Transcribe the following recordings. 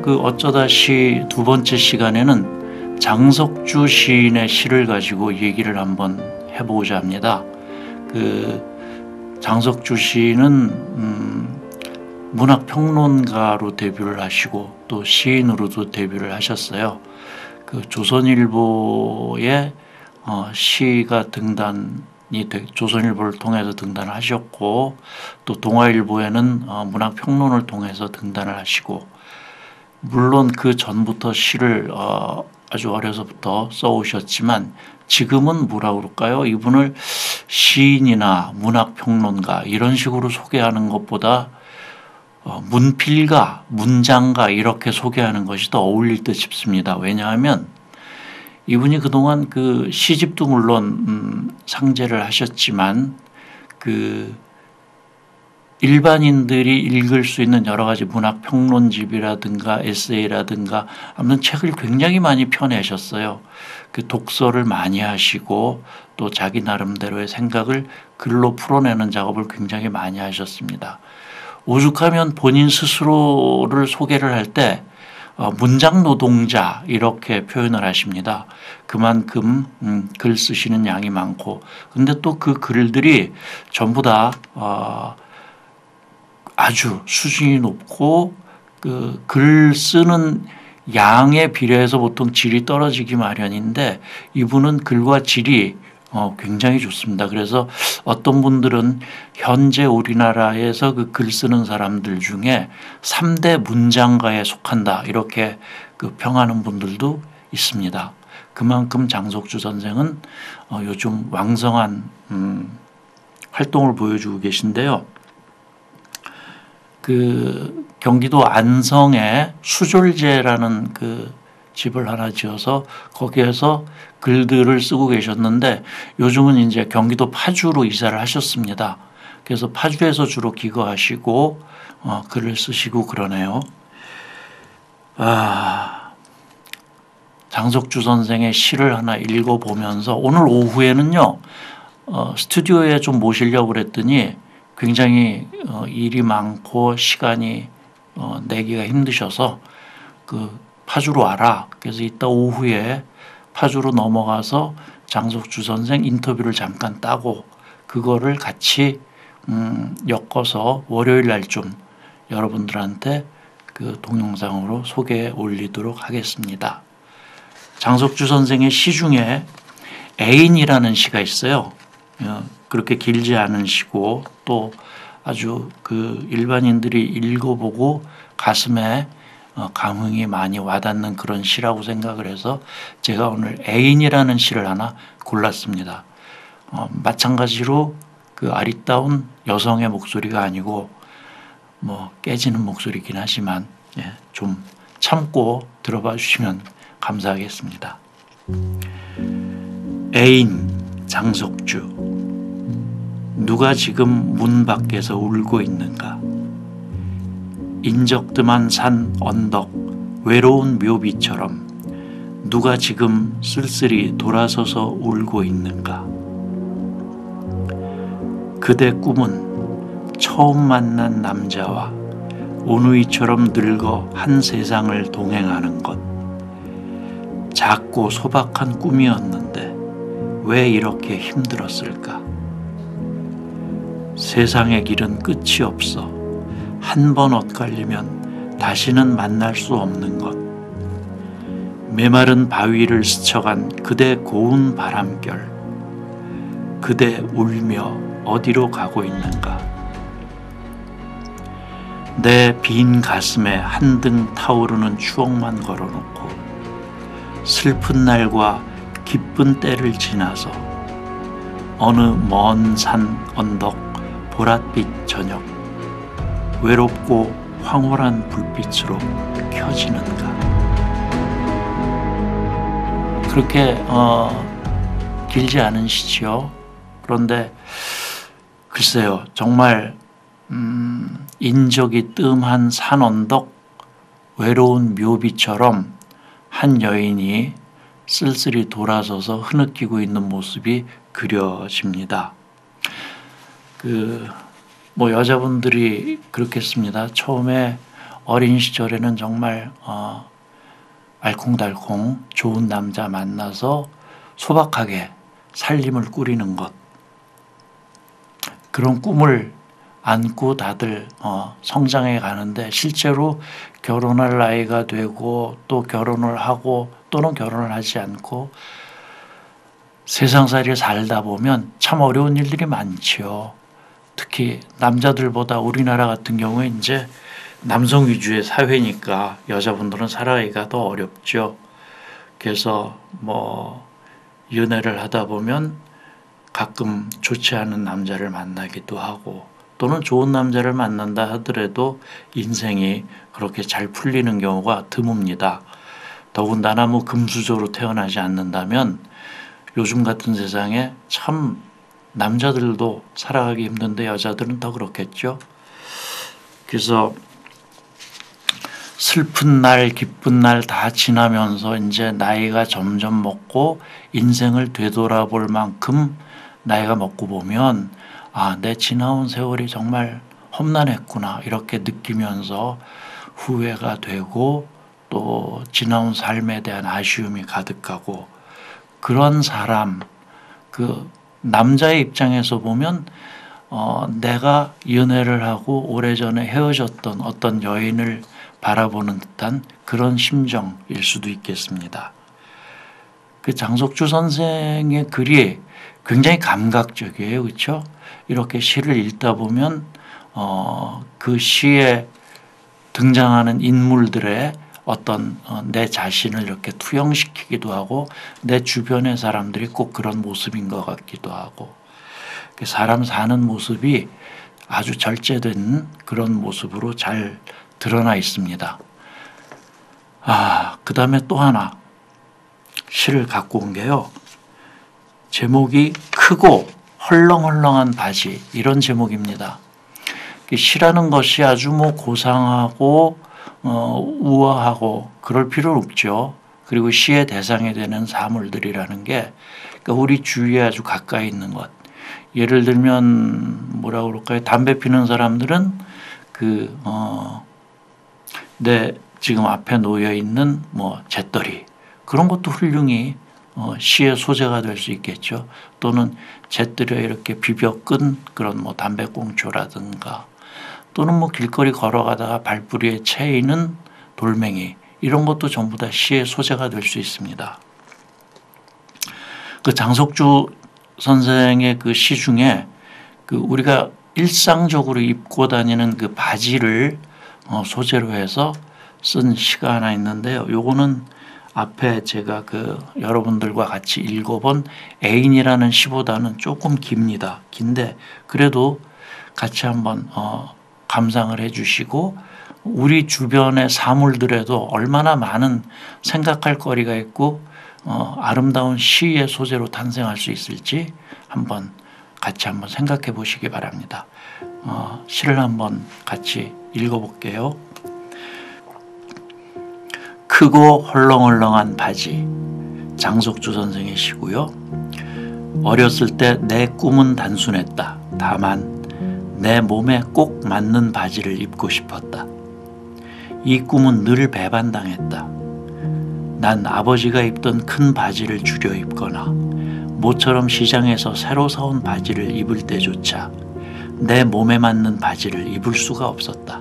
그 어쩌다 시 두 번째 시간에는 장석주 시인의 시를 가지고 얘기를 한번 해보고자 합니다. 그 장석주 시인은 문학평론가로 데뷔를 하시고 또 시인으로도 데뷔를 하셨어요. 그 조선일보에 시가 조선일보를 통해서 등단을 하셨고 또 동아일보에는 문학평론을 통해서 등단을 하시고 물론 그 전부터 시를 아주 어려서부터 써오셨지만 지금은 뭐라고 그럴까요? 이분을 시인이나 문학평론가 이런 식으로 소개하는 것보다 문필가, 문장가 이렇게 소개하는 것이 더 어울릴 듯 싶습니다. 왜냐하면 이분이 그동안 그 시집도 물론 상제를 하셨지만 그 일반인들이 읽을 수 있는 여러 가지 문학 평론집이라든가 에세이라든가 아무튼 책을 굉장히 많이 펴내셨어요. 그 독서를 많이 하시고 또 자기 나름대로의 생각을 글로 풀어내는 작업을 굉장히 많이 하셨습니다. 오죽하면 본인 스스로를 소개를 할 때 문장 노동자 이렇게 표현을 하십니다. 그만큼 글 쓰시는 양이 많고 근데 또 그 글들이 전부 다 아주 수준이 높고 그 글 쓰는 양에 비례해서 보통 질이 떨어지기 마련인데 이분은 글과 질이 굉장히 좋습니다. 그래서 어떤 분들은 현재 우리나라에서 그 글 쓰는 사람들 중에 3대 문장가에 속한다 이렇게 그 평하는 분들도 있습니다. 그만큼 장석주 선생은 요즘 왕성한 활동을 보여주고 계신데요. 그 경기도 안성에 수졸제라는 그 집을 하나 지어서 거기에서 글들을 쓰고 계셨는데 요즘은 이제 경기도 파주로 이사를 하셨습니다. 그래서 파주에서 주로 기거하시고 글을 쓰시고 그러네요. 장석주 선생의 시를 하나 읽어보면서 오늘 오후에는요 스튜디오에 좀 모시려고 그랬더니 굉장히 일이 많고 시간이 내기가 힘드셔서 그 파주로 와라. 그래서 이따 오후에 파주로 넘어가서 장석주 선생 인터뷰를 잠깐 따고 그거를 같이 엮어서 월요일 날 좀 여러분들한테 그 동영상으로 소개해 올리도록 하겠습니다. 장석주 선생의 시 중에 애인이라는 시가 있어요. 그렇게 길지 않은 시고 또 아주 그 일반인들이 읽어보고 가슴에 감흥이 많이 와닿는 그런 시라고 생각을 해서 제가 오늘 애인이라는 시를 하나 골랐습니다. 마찬가지로 그 아리따운 여성의 목소리가 아니고 뭐 깨지는 목소리긴 하지만 좀 참고 들어봐 주시면 감사하겠습니다. 애인 장석주. 누가 지금 문 밖에서 울고 있는가? 인적드만 산 언덕 외로운 묘비처럼 누가 지금 쓸쓸히 돌아서서 울고 있는가? 그대 꿈은 처음 만난 남자와 오누이처럼 늙어 한 세상을 동행하는 것. 작고 소박한 꿈이었는데 왜 이렇게 힘들었을까? 세상의 길은 끝이 없어 한 번 엇갈리면 다시는 만날 수 없는 것. 메마른 바위를 스쳐간 그대 고운 바람결. 그대 울며 어디로 가고 있는가? 내 빈 가슴에 한등 타오르는 추억만 걸어놓고 슬픈 날과 기쁜 때를 지나서 어느 먼 산 언덕 보랏빛 저녁 외롭고 황홀한 불빛으로 켜지는가. 그렇게 길지 않은 시지요. 그런데 글쎄요 정말 인적이 뜸한 산 언덕 외로운 묘비처럼 한 여인이 쓸쓸히 돌아서서 흐느끼고 있는 모습이 그려집니다. 뭐 여자분들이 그렇겠습니다. 처음에 어린 시절에는 정말 알콩달콩 좋은 남자 만나서 소박하게 살림을 꾸리는 것, 그런 꿈을 안고 다들 성장해 가는데 실제로 결혼할 나이가 되고 또 결혼을 하고 또는 결혼을 하지 않고 세상살이를 살다 보면 참 어려운 일들이 많지요. 특히 남자들보다 우리나라 같은 경우에 이제 남성 위주의 사회니까 여자분들은 살아가기가 더 어렵죠. 그래서 연애를 하다 보면 가끔 좋지 않은 남자를 만나기도 하고 또는 좋은 남자를 만난다 하더라도 인생이 그렇게 잘 풀리는 경우가 드뭅니다. 더군다나 금수저로 태어나지 않는다면 요즘 같은 세상에 참 남자들도 살아가기 힘든데 여자들은 더 그렇겠죠. 그래서 슬픈 날, 기쁜 날 다 지나면서 이제 나이가 점점 먹고 인생을 되돌아볼 만큼 나이가 먹고 보면 내 지나온 세월이 정말 험난했구나 이렇게 느끼면서 후회가 되고 또 지나온 삶에 대한 아쉬움이 가득하고 그런 사람, 그 남자의 입장에서 보면 내가 연애를 하고 오래전에 헤어졌던 어떤 여인을 바라보는 듯한 그런 심정일 수도 있겠습니다. 그 장석주 선생의 글이 굉장히 감각적이에요. 그렇죠? 이렇게 시를 읽다 보면 그 시에 등장하는 인물들의 어떤 내 자신을 이렇게 투영시키기도 하고 내 주변의 사람들이 꼭 그런 모습인 것 같기도 하고 사람 사는 모습이 아주 절제된 그런 모습으로 잘 드러나 있습니다. 그 다음에 또 하나 시를 갖고 온 게요. 제목이 크고 헐렁헐렁한 바지 이런 제목입니다. 시라는 것이 아주 고상하고 우아하고 그럴 필요는 없죠. 그리고 시의 대상이 되는 사물들이라는 게 우리 주위에 아주 가까이 있는 것. 예를 들면 뭐라 그럴까요? 담배 피는 사람들은 내 지금 앞에 놓여 있는 재떨이 그런 것도 훌륭히 시의 소재가 될 수 있겠죠. 또는 재떨이에 이렇게 비벼 끈 그런 담배꽁초라든가 또는 길거리 걸어가다가 발뿌리에 채이는 돌멩이 이런 것도 전부 다 시의 소재가 될 수 있습니다. 그 장석주 선생의 그 시 중에 우리가 일상적으로 입고 다니는 그 바지를 소재로 해서 쓴 시가 하나 있는데요. 요거는 앞에 제가 여러분들과 같이 읽어본 애인이라는 시보다는 조금 깁니다. 긴데 그래도 같이 한번 감상을 해주시고 우리 주변의 사물들에도 얼마나 많은 생각할 거리가 있고 아름다운 시의 소재로 탄생할 수 있을지 같이 한번 생각해 보시기 바랍니다. 시를 한번 같이 읽어볼게요. 크고 헐렁헐렁한 바지, 장석주 선생의 시고요. 어렸을 때 내 꿈은 단순했다. 다만 내 몸에 꼭 맞는 바지를 입고 싶었다. 이 꿈은 늘 배반당했다. 난 아버지가 입던 큰 바지를 줄여 입거나 모처럼 시장에서 새로 사온 바지를 입을 때조차 내 몸에 맞는 바지를 입을 수가 없었다.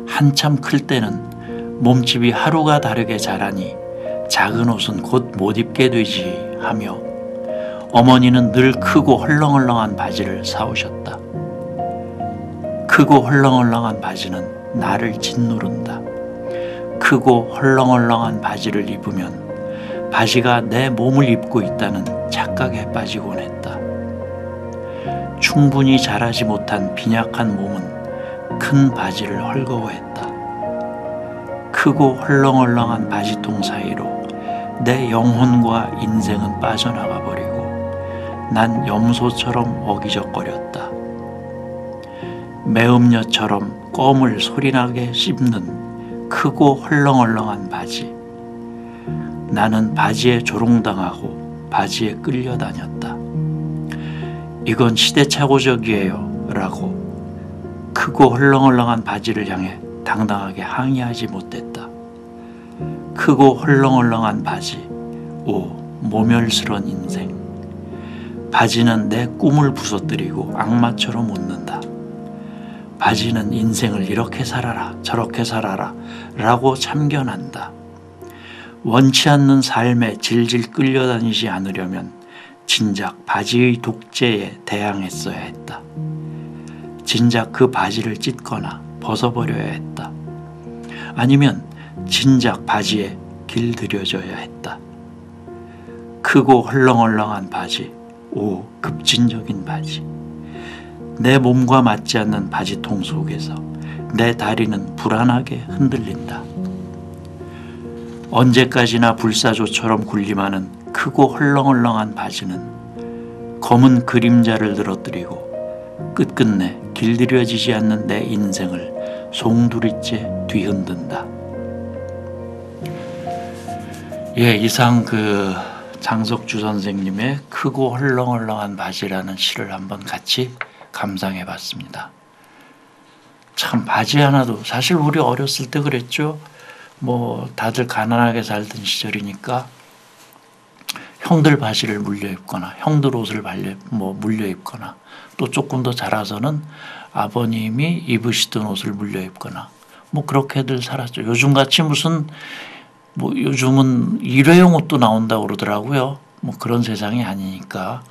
한참 클 때는 몸집이 하루가 다르게 자라니 작은 옷은 곧 못 입게 되지 하며 어머니는 늘 크고 헐렁헐렁한 바지를 사오셨다. 크고 헐렁헐렁한 바지는 나를 짓누른다. 크고 헐렁헐렁한 바지를 입으면 바지가 내 몸을 입고 있다는 착각에 빠지곤 했다. 충분히 자라지 못한 빈약한 몸은 큰 바지를 헐거워했다. 크고 헐렁헐렁한 바지통 사이로 내 영혼과 인생은 빠져나가 버리고 난 염소처럼 어기적거렸다. 매음녀처럼 껌을 소리나게 씹는 크고 헐렁헐렁한 바지. 나는 바지에 조롱당하고 바지에 끌려다녔다. 이건 시대착오적이에요 라고 크고 헐렁헐렁한 바지를 향해 당당하게 항의하지 못했다. 크고 헐렁헐렁한 바지. 오, 모멸스러운 인생. 바지는 내 꿈을 부서뜨리고 악마처럼 웃는다. 바지는 인생을 이렇게 살아라 저렇게 살아라 라고 참견한다. 원치 않는 삶에 질질 끌려다니지 않으려면 진작 바지의 독재에 대항했어야 했다. 진작 그 바지를 찢거나 벗어버려야 했다. 아니면 진작 바지에 길들여져야 했다. 크고 헐렁헐렁한 바지. 오, 급진적인 바지. 내 몸과 맞지 않는 바지통 속에서 내 다리는 불안하게 흔들린다. 언제까지나 불사조처럼 군림하는 크고 헐렁헐렁한 바지는 검은 그림자를 늘어뜨리고 끝끝내 길들여지지 않는 내 인생을 송두리째 뒤흔든다. 예, 이상 장석주 선생님의 크고 헐렁헐렁한 바지라는 시를 한번 같이 감상해 봤습니다. 참 바지 하나도 사실 우리 어렸을 때 그랬죠. 다들 가난하게 살던 시절이니까 형들 바지를 물려 입거나 형들 옷을 물려 입거나 또 조금 더 자라서는 아버님이 입으시던 옷을 물려 입거나 그렇게들 살았죠. 요즘같이 요즘은 일회용 옷도 나온다고 그러더라고요. 그런 세상이 아니니까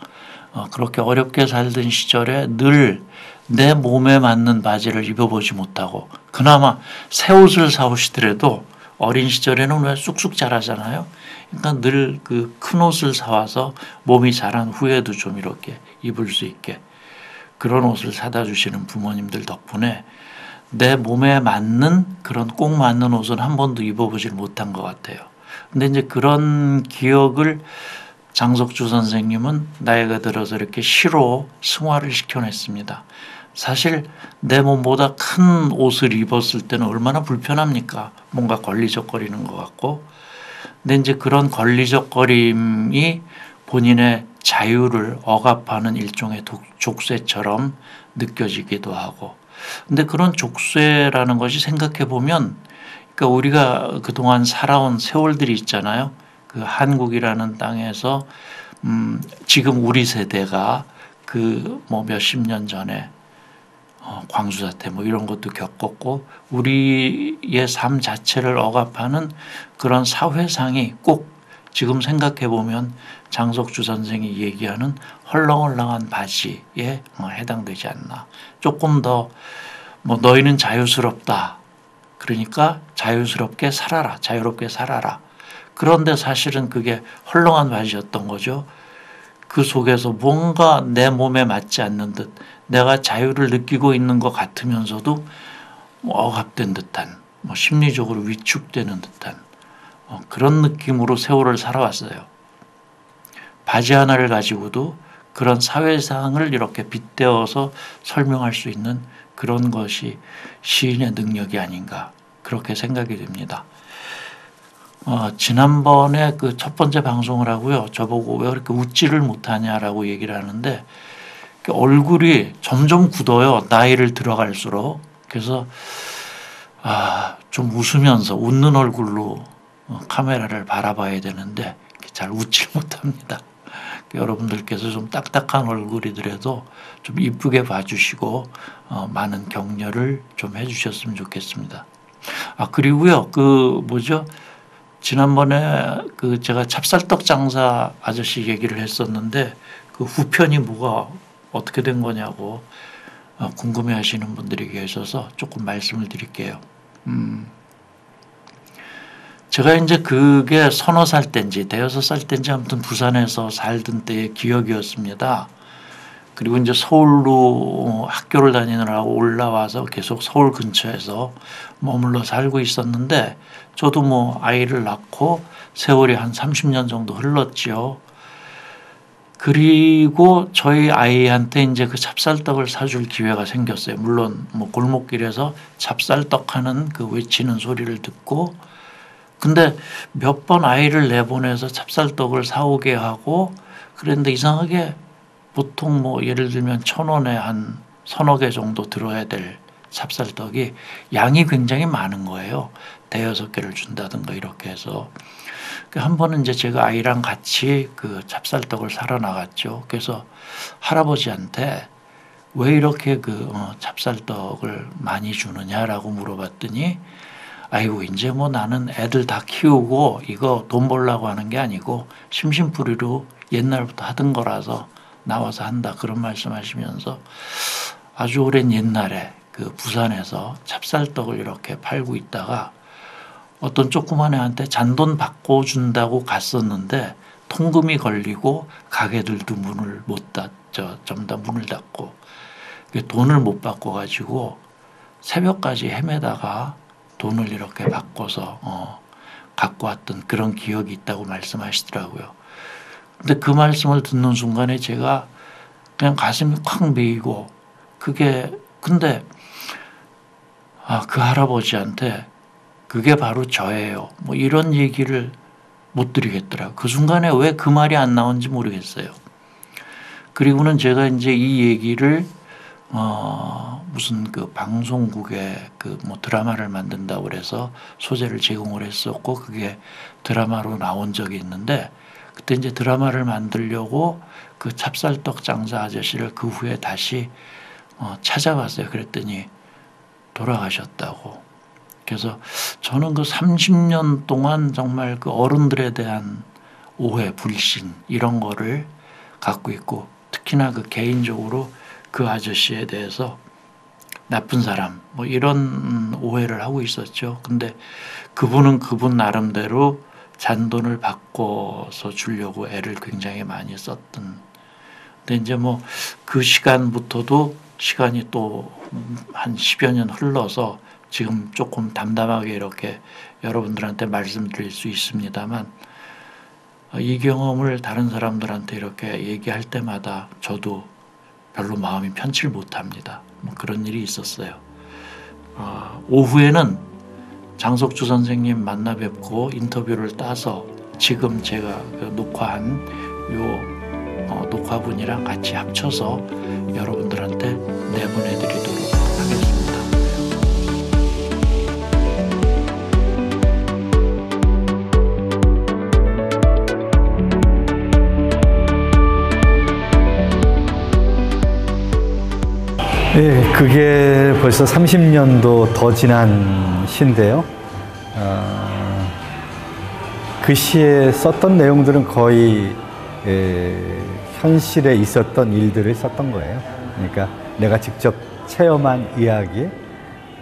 그렇게 어렵게 살던 시절에 늘 내 몸에 맞는 바지를 입어보지 못하고 그나마 새 옷을 사오시더라도 어린 시절에는 왜 쑥쑥 자라잖아요. 그러니까 늘 그 큰 옷을 사와서 몸이 자란 후에도 좀 이렇게 입을 수 있게 그런 옷을 사다 주시는 부모님들 덕분에 내 몸에 맞는 그런 꼭 맞는 옷은 한 번도 입어보질 못한 것 같아요. 근데 이제 그런 기억을 장석주 선생님은 나이가 들어서 이렇게 시로 승화를 시켜냈습니다. 사실 내 몸보다 큰 옷을 입었을 때는 얼마나 불편합니까? 뭔가 걸리적거리는 것 같고. 근데 이제 그런 걸리적거림이 본인의 자유를 억압하는 일종의 족쇄처럼 느껴지기도 하고. 근데 그런 족쇄라는 것이 생각해 보면 그러니까 우리가 그동안 살아온 세월들이 있잖아요. 그 한국이라는 땅에서 지금 우리 세대가 몇십 년 전에 광수사태 이런 것도 겪었고 우리의 삶 자체를 억압하는 그런 사회상이 꼭 지금 생각해 보면 장석주 선생이 얘기하는 헐렁헐렁한 바지에 해당되지 않나. 조금 더 너희는 자유스럽다. 그러니까 자유스럽게 살아라. 자유롭게 살아라. 그런데 사실은 그게 헐렁한 바지였던 거죠. 그 속에서 뭔가 내 몸에 맞지 않는 듯 내가 자유를 느끼고 있는 것 같으면서도 억압된 듯한 심리적으로 위축되는 듯한 그런 느낌으로 세월을 살아왔어요. 바지 하나를 가지고도 그런 사회상을 이렇게 빗대어서 설명할 수 있는 그런 것이 시인의 능력이 아닌가 그렇게 생각이 됩니다. 지난번에 그 첫 번째 방송을 하고요. 저보고 왜 그렇게 웃지를 못하냐라고 얘기를 하는데 얼굴이 점점 굳어요. 나이를 들어갈수록. 그래서 좀 웃으면서 웃는 얼굴로 카메라를 바라봐야 되는데 잘 웃지를 못합니다. 여러분들께서 좀 딱딱한 얼굴이더라도 좀 이쁘게 봐주시고 많은 격려를 좀 해주셨으면 좋겠습니다. 그리고요 지난번에 제가 찹쌀떡 장사 아저씨 얘기를 했었는데 그 후편이 뭐가 어떻게 된 거냐고 궁금해하시는 분들이 계셔서 조금 말씀을 드릴게요. 제가 이제 그게 서너 살 때인지 대여섯 살 때인지 아무튼 부산에서 살던 때의 기억이었습니다. 그리고 이제 서울로 학교를 다니느라고 올라와서 계속 서울 근처에서 머물러 살고 있었는데 저도 아이를 낳고 세월이 한 30년 정도 흘렀죠. 그리고 저희 아이한테 이제 그 찹쌀떡을 사줄 기회가 생겼어요. 물론 골목길에서 찹쌀떡 하는 그 외치는 소리를 듣고 근데 몇 번 아이를 내보내서 찹쌀떡을 사오게 하고 그런데 이상하게 보통 예를 들면 1,000원에 한 서너 개 정도 들어야 될 찹쌀떡이 양이 굉장히 많은 거예요. 대여섯 개를 준다든가 이렇게 해서. 한 번은 이제 제가 아이랑 같이 그 찹쌀떡을 사러 나갔죠. 그래서 할아버지한테 왜 이렇게 그 찹쌀떡을 많이 주느냐라고 물어봤더니, 아이고 이제 뭐 나는 애들 다 키우고 이거 돈 벌려고 하는 게 아니고 심심풀이로 옛날부터 하던 거라서 나와서 한다, 그런 말씀하시면서 아주 오랜 옛날에 그 부산에서 찹쌀떡을 이렇게 팔고 있다가 어떤 조그만 애한테 잔돈 바꿔준다고 갔었는데 통금이 걸리고 가게들도 문을 못 닫죠. 전부 다 문을 닫고 돈을 못 바꿔가지고 새벽까지 헤매다가 돈을 이렇게 바꿔서 갖고 왔던 그런 기억이 있다고 말씀하시더라고요. 근데 그 말씀을 듣는 순간에 제가 그냥 가슴이 콱 메이고, 그게 근데 그 할아버지한테 그게 바로 저예요, 뭐 이런 얘기를 못 드리겠더라고요. 그 순간에 왜 그 말이 안 나온지 모르겠어요. 그리고는 제가 이제 이 얘기를 무슨 그 방송국에 그 뭐 드라마를 만든다고 그래서 소재를 제공을 했었고, 그게 드라마로 나온 적이 있는데, 그때 이제 드라마를 만들려고 그 찹쌀떡 장사 아저씨를 그 후에 다시 찾아봤어요. 그랬더니 돌아가셨다고. 그래서 저는 그 30년 동안 정말 그 어른들에 대한 오해, 불신 이런 거를 갖고 있고, 특히나 그 개인적으로 그 아저씨에 대해서 나쁜 사람 뭐 이런 오해를 하고 있었죠. 근데 그분은 그분 나름대로 잔돈을 바꿔서 주려고 애를 굉장히 많이 썼던. 근데 이제 뭐 그 시간부터도 시간이 또 한 10여 년 흘러서 지금 조금 담담하게 이렇게 여러분들한테 말씀드릴 수 있습니다만, 이 경험을 다른 사람들한테 이렇게 얘기할 때마다 저도 별로 마음이 편치를 못합니다. 뭐 그런 일이 있었어요. 오후에는 장석주 선생님 만나 뵙고 인터뷰를 따서 지금 제가 그 녹화한 요 녹화분이랑 같이 합쳐서 여러분들한테 내보내드리도록 하겠습니다. 네, 그게 벌써 30년도 더 지난 시인데요. 그 시에 썼던 내용들은 거의 현실에 있었던 일들을 썼던 거예요. 그러니까 내가 직접 체험한 이야기,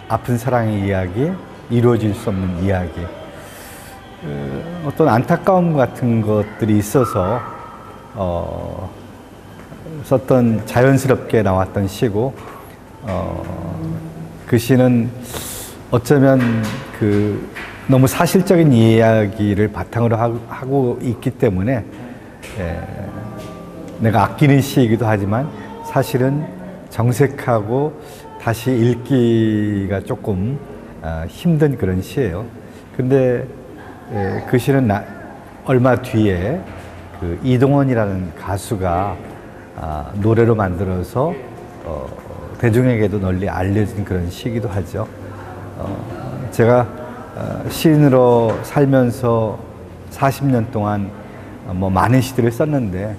아픈 사랑의 이야기, 이루어질 수 없는 이야기, 어떤 안타까움 같은 것들이 있어서 썼던, 자연스럽게 나왔던 시고, 그 시는 어쩌면 그 너무 사실적인 이야기를 바탕으로 하고 있기 때문에 내가 아끼는 시이기도 하지만 사실은 정색하고 다시 읽기가 조금 힘든 그런 시예요. 근데 그 시는 얼마 뒤에 그 이동원이라는 가수가 노래로 만들어서 대중에게도 널리 알려진 그런 시이기도 하죠. 제가 시인으로 살면서 40년 동안 뭐 많은 시들을 썼는데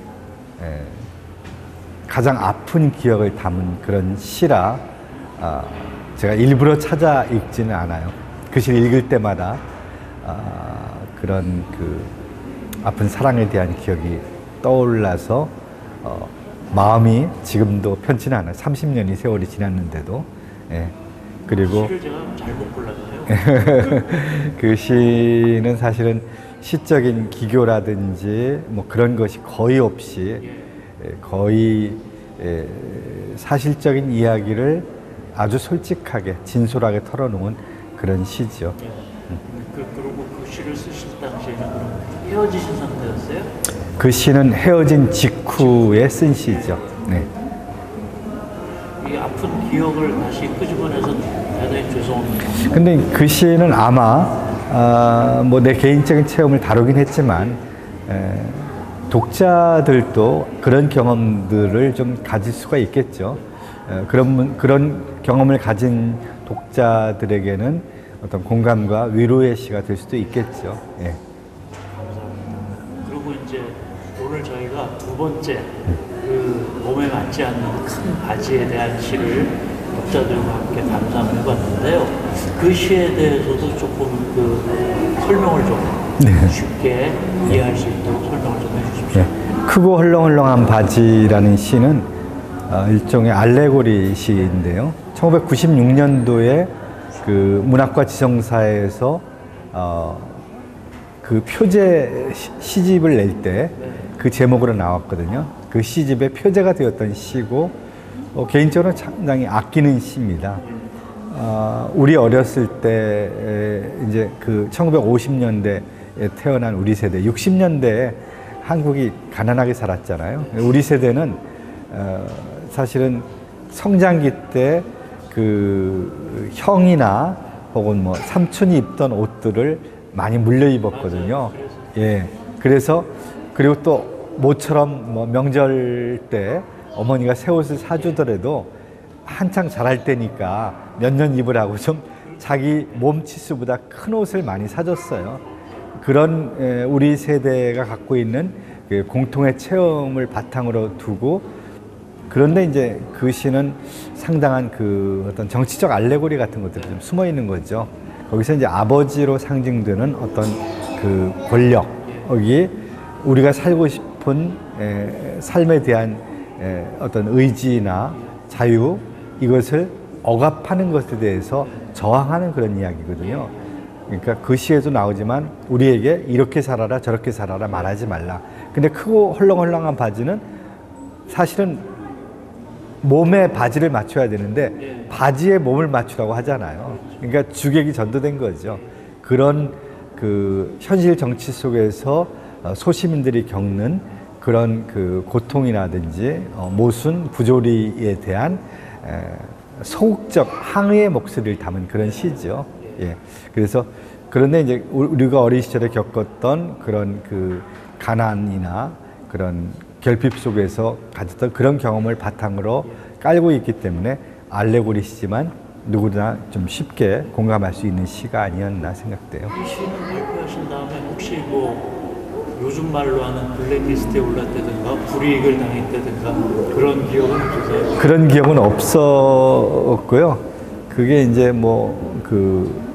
가장 아픈 기억을 담은 그런 시라 제가 일부러 찾아 읽지는 않아요. 그 시를 읽을 때마다 그런 그 아픈 사랑에 대한 기억이 떠올라서 마음이 지금도 편치는 않아요. 30년이 세월이 지났는데도. 그리고 시를 제가 잘못 골라서요. 그 시는 사실은 시적인 기교라든지 뭐 그런 것이 거의 없이 거의 사실적인 이야기를 아주 솔직하게 진솔하게 털어놓은 그런 시죠. 그리고 그 시를 쓰실 당시에는 그럼 헤어지신 상태였어요? 그 시는 헤어진 직후에 쓴 시죠. 네. 이 아픈 기억을 다시 끄집어내서 대단히 죄송합니다. 근데 그 시는 아마 뭐 내 개인적인 체험을 다루긴 했지만 독자들도 그런 경험들을 좀 가질 수가 있겠죠. 그런 경험을 가진 독자들에게는 어떤 공감과 위로의 시가 될 수도 있겠죠. 예. 그리고 이제 오늘 저희가 두 번째 그 몸에 맞지 않는 큰 바지에 대한 시를 독자들과 함께 감상을 해봤는데요. 그 시에 대해서도 조금 그 설명을 좀 쉽게 이해할 수 있도록 설명을 좀 해주십시오. 크고 헐렁헐렁한 바지라는 시는 일종의 알레고리 시인데요. 1996년도에 그 문학과 지성사에서 그 표제 시집을 낼 때 그 제목으로 나왔거든요. 그 시집의 표제가 되었던 시고 개인적으로 상당히 아끼는 시입니다. 우리 어렸을 때 이제 그 1950년대에 태어난 우리 세대, 60년대에 한국이 가난하게 살았잖아요. 우리 세대는 사실은 성장기 때 그 형이나 혹은 뭐 삼촌이 입던 옷들을 많이 물려 입었거든요. 예. 그래서 그리고 또 모처럼 뭐 명절 때 어머니가 새 옷을 사주더라도 한창 자랄 때니까 몇 년 입으라고 좀 자기 몸치수보다 큰 옷을 많이 사줬어요. 그런 우리 세대가 갖고 있는 그 공통의 체험을 바탕으로 두고, 그런데 이제 그 시는 상당한 그 어떤 정치적 알레고리 같은 것들이 좀 숨어 있는 거죠. 거기서 이제 아버지로 상징되는 어떤 그 권력이 우리가 살고 싶은 삶에 대한 어떤 의지나 자유, 이것을 억압하는 것에 대해서 저항하는 그런 이야기거든요. 그러니까 그 시에도 나오지만 우리에게 이렇게 살아라 저렇게 살아라 말하지 말라. 근데 크고 헐렁헐렁한 바지는 사실은 몸에 바지를 맞춰야 되는데 바지에 몸을 맞추라고 하잖아요. 그러니까 주객이 전도된 거죠. 그런 그 현실 정치 속에서 소시민들이 겪는 그런 그 고통이라든지 모순, 부조리에 대한 소극적 항의의 목소리를 담은 그런 시죠. 예. 그래서 그런데 이제 우리가 어린 시절에 겪었던 그런 그 가난이나 그런 결핍 속에서 가졌던 그런 경험을 바탕으로 깔고 있기 때문에 알레고리시지만 누구나 좀 쉽게 공감할 수 있는 시가 아니었나 생각돼요. 이 시는 발표하신 다음에 혹시 뭐 요즘 말로 하는 블랙리스트에 올랐다든가 불이익을 당했다든가 그런 기억은 없으세요? 그런 기억은 없었고요. 그게 이제 뭐 그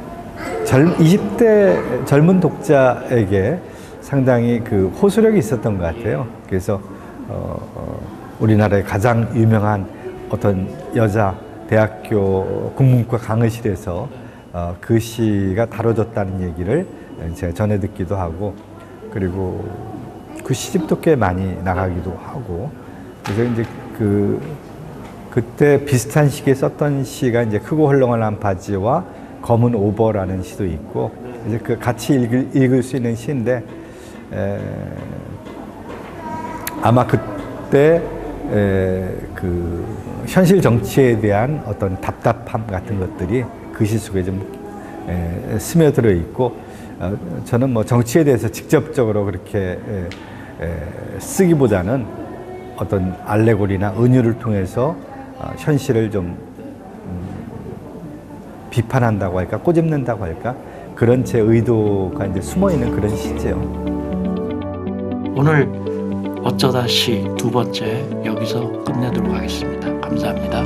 20대 젊은 독자에게 상당히 그 호소력이 있었던 것 같아요. 그래서 우리나라의 가장 유명한 어떤 여자 대학교 국문과 강의실에서 그 시가 다뤄졌다는 얘기를 제가 전해 듣기도 하고, 그리고 그 시집도 꽤 많이 나가기도 하고, 그래서 이제 그때 비슷한 시기에 썼던 시가 이제 크고 헐렁헐렁한 바지와 검은 오버라는 시도 있고, 이제 그 같이 읽을 수 있는 시인데, 아마 그때 그 현실 정치에 대한 어떤 답답함 같은 것들이 그 시 속에 좀 스며들어 있고, 저는 뭐 정치에 대해서 직접적으로 그렇게 쓰기보다는 어떤 알레고리나 은유를 통해서 현실을 좀 비판한다고 할까, 꼬집는다고 할까, 그런 제 의도가 이제 숨어 있는 그런 시죠. 오늘 어쩌다 시 두 번째 여기서 끝내도록 하겠습니다. 감사합니다.